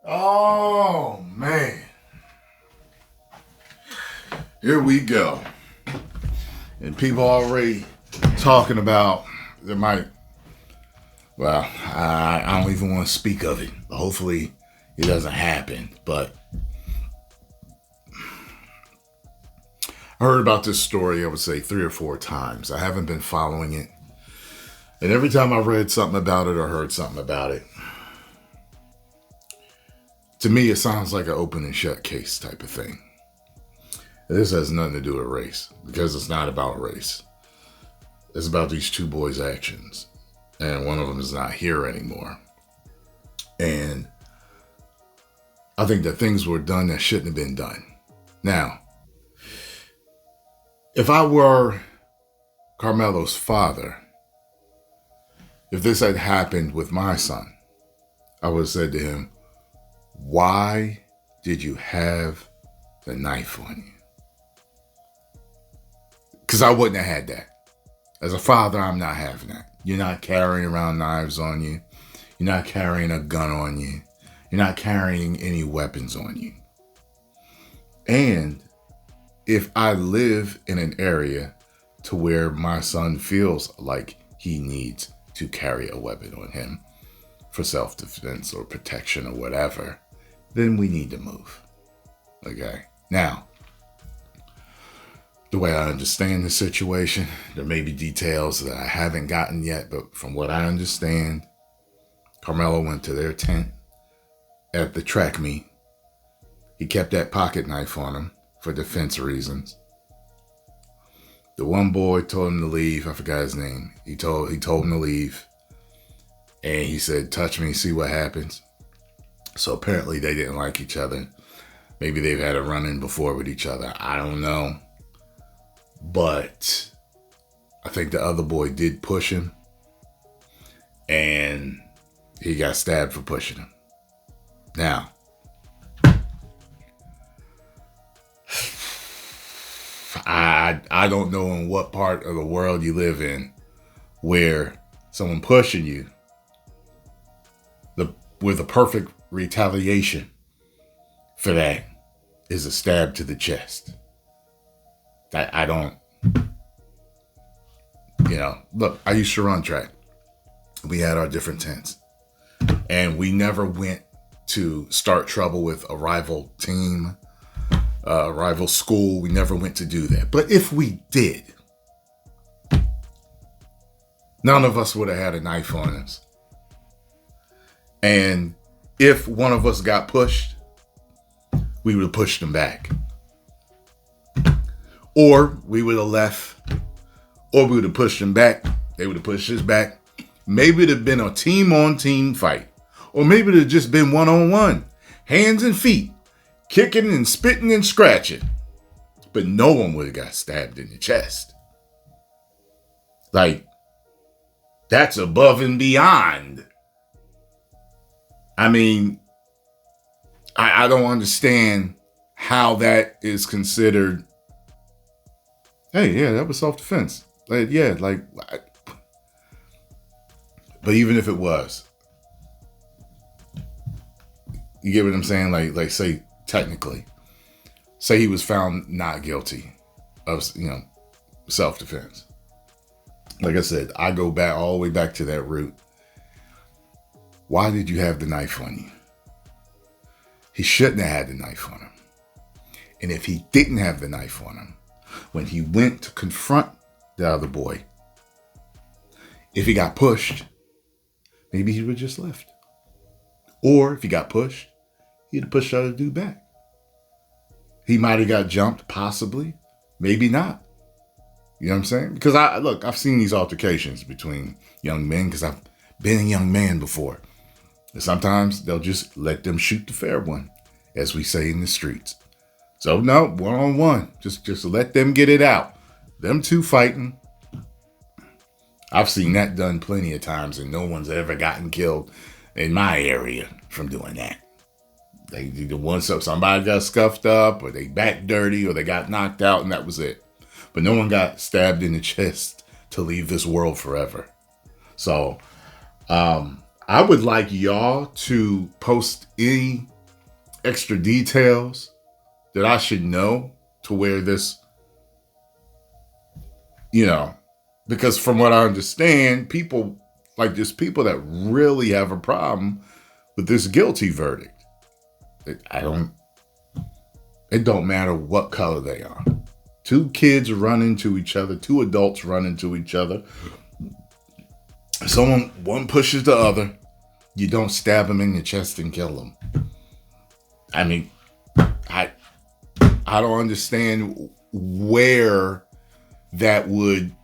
Oh, man. Here we go. And people already talking about there might, well, I don't even want to speak of it. Hopefully it doesn't happen. But I heard about this story, I would say 3 or 4 times. I haven't been following it. And every time I read something about it or heard something about it, to me, it sounds like an open and shut case type of thing. This has nothing to do with race, because it's not about race. It's about these 2 boys' actions. And one of them is not here anymore. And I think that things were done that shouldn't have been done. Now, if I were Karmelo's father, if this had happened with my son, I would have said to him, why did you have the knife on you? Because I wouldn't have had that. As a father, I'm not having that. You're not carrying around knives on you. You're not carrying a gun on you. You're not carrying any weapons on you. And if I live in an area to where my son feels like he needs to carry a weapon on him for self-defense or protection or whatever, then we need to move. Okay? Now, the way I understand the situation, there may be details that I haven't gotten yet, but from what I understand, Karmelo went to their tent at the track meet. He kept that pocket knife on him for defense reasons. The one boy told him to leave. I forgot his name. He told him to leave. And he said, touch me, see what happens. So apparently they didn't like each other. Maybe they've had a run-in before with each other. I don't know. But I think the other boy did push him. And he got stabbed for pushing him. Now, I don't know in what part of the world you live in where someone pushing you with a perfect retaliation for that is a stab to the chest. I don't, look, I used to run track. We had our different tents. And we never went to start trouble with a rival team, a rival school. We never went to do that. But if we did, none of us would have had a knife on us. And if one of us got pushed, we would have pushed them back. Or we would have left, or we would have pushed them back. They would have pushed us back. Maybe it would have been a team-on-team fight. Or maybe it would have just been one-on-one. Hands and feet. Kicking and spitting and scratching. But no one would have got stabbed in the chest. Like, that's above and beyond. I mean, I don't understand how that is considered. Hey, yeah, that was self-defense. But even if it was, you get what I'm saying? Like say technically, say he was found not guilty of, self-defense. Like I said, I go back all the way back to that root. Why did you have the knife on you? He shouldn't have had the knife on him. And if he didn't have the knife on him, when he went to confront the other boy, if he got pushed, maybe he would have just left. Or if he got pushed, he'd have pushed the other dude back. He might have got jumped, possibly. Maybe not. You know what I'm saying? Because I've seen these altercations between young men, because I've been a young man before. And sometimes they'll just let them shoot the fair one, as we say in the streets. So no, one-on-one. Just let them get it out. Them two fighting. I've seen that done plenty of times, and no one's ever gotten killed in my area from doing that. They either somebody got scuffed up, or they back dirty, or they got knocked out, and that was it. But no one got stabbed in the chest to leave this world forever. So I would like y'all to post any extra details that I should know to where this, because from what I understand, people like there's people that really have a problem with this guilty verdict. It don't matter what color they are. Two kids run into each other, two adults run into each other. One pushes the other. You don't stab him in the chest and kill him. I mean, I don't understand where that would.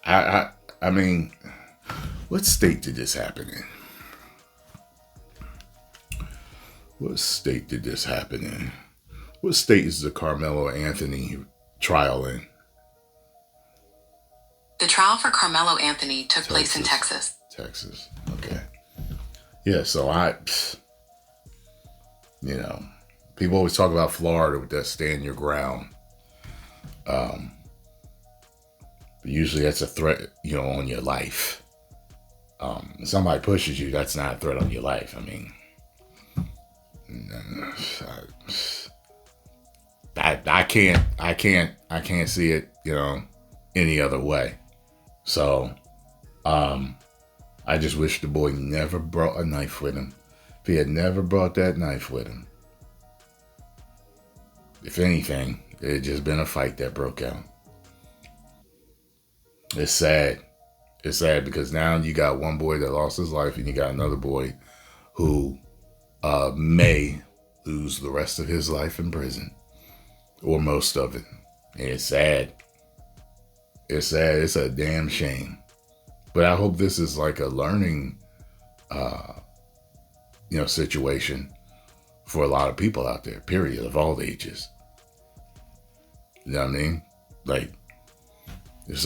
I mean, what state did this happen in? What state did this happen in? What state is the Karmelo Anthony trial in? The trial for Karmelo Anthony took place in Texas. Texas. Okay. Yeah, so people always talk about Florida with that stand your ground. Usually that's a threat, on your life. Somebody pushes you, that's not a threat on your life. I mean, I can't see it, any other way. So, I just wish the boy never brought a knife with him. If he had never brought that knife with him, if anything, it had just been a fight that broke out. It's sad. It's sad because now you got one boy that lost his life and you got another boy who may lose the rest of his life in prison, or most of it. And it's sad. It's sad. It's a damn shame. But I hope this is like a learning, situation for a lot of people out there, period, of all ages. You know what I mean? Like, there's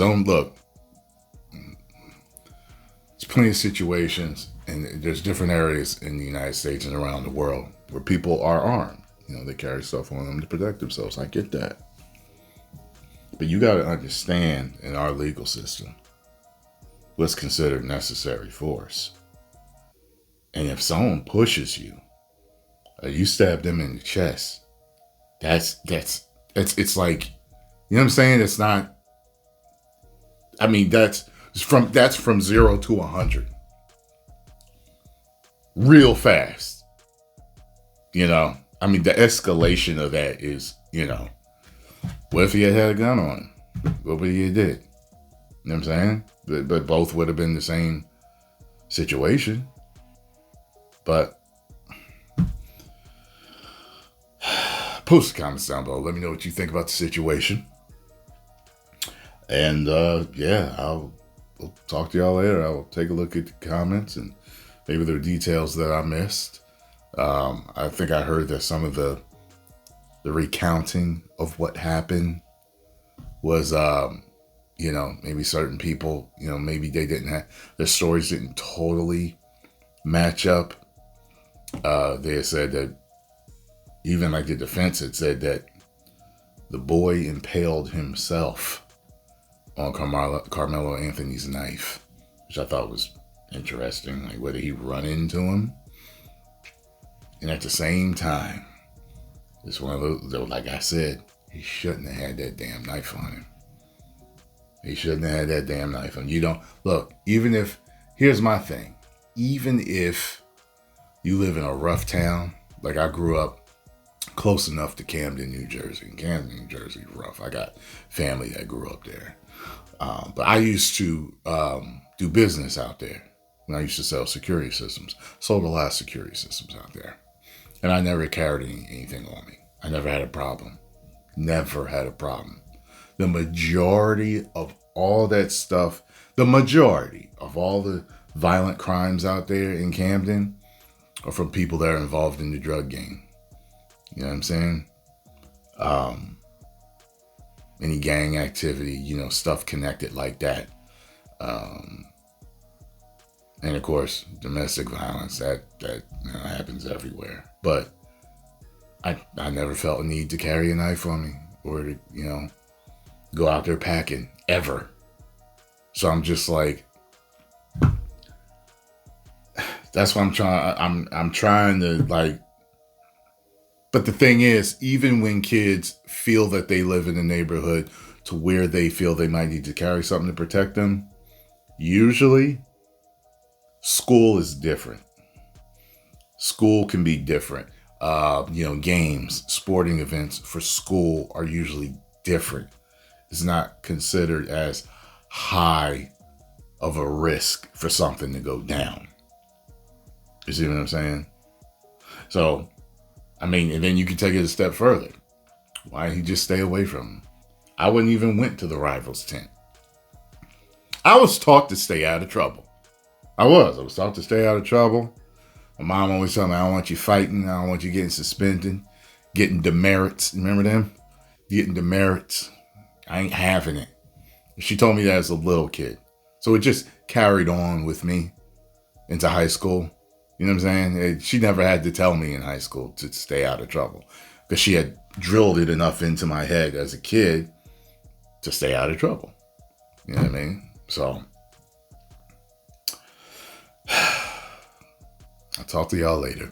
plenty of situations, and there's different areas in the United States and around the world where people are armed. They carry stuff on them to protect themselves. I get that. But you got to understand, in our legal system, what's considered necessary force. And if someone pushes you, or you stab them in the chest, it's like, you know what I'm saying? It's not, I mean, that's from 0 to 100. Real fast. I mean, the escalation of that is, what if he had a gun on him? What would he have did? You know what I'm saying? But both would have been the same situation. But post the comments down below. Let me know what you think about the situation. And I'll talk to y'all later. I'll take a look at the comments and maybe there are details that I missed. I think I heard that some of the recounting of what happened was, maybe certain people, maybe they didn't have, their stories didn't totally match up. They had said that, even like the defense had said that the boy impaled himself on Karmelo Anthony's knife, which I thought was interesting. Like, whether he run into him, and at the same time, it's one of those, like I said, he shouldn't have had that damn knife on him. He shouldn't have had that damn knife on. Here's my thing. Even if you live in a rough town, like I grew up close enough to Camden, New Jersey. And Camden, New Jersey is rough. I got family that grew up there. But I used to do business out there when I used to sell security systems. Sold a lot of security systems out there. And I never carried anything on me. I never had a problem. Never had a problem. The majority of all that stuff, the majority of all the violent crimes out there in Camden are from people that are involved in the drug game. You know what I'm saying? Any gang activity, stuff connected like that. And of course, domestic violence, that happens everywhere. But I never felt a need to carry a knife on me or to, go out there packing, ever. So I'm just like, That's what I'm trying. I'm trying to like. But the thing is, even when kids feel that they live in a neighborhood to where they feel they might need to carry something to protect them, usually school is different. School can be different. Games, sporting events for school are usually different. It's not considered as high of a risk for something to go down. You see what I'm saying? So, I mean, and then you can take it a step further. Why didn't he just stay away from him? I wouldn't even went to the rival's tent. I was taught to stay out of trouble. I was taught to stay out of trouble. My mom always told me, I don't want you fighting. I don't want you getting suspended, getting demerits. Remember them? Getting demerits. I ain't having it. She told me that as a little kid. So it just carried on with me into high school. You know what I'm saying? She never had to tell me in high school to stay out of trouble because she had drilled it enough into my head as a kid to stay out of trouble. You know what I mean? So I'll talk to y'all later.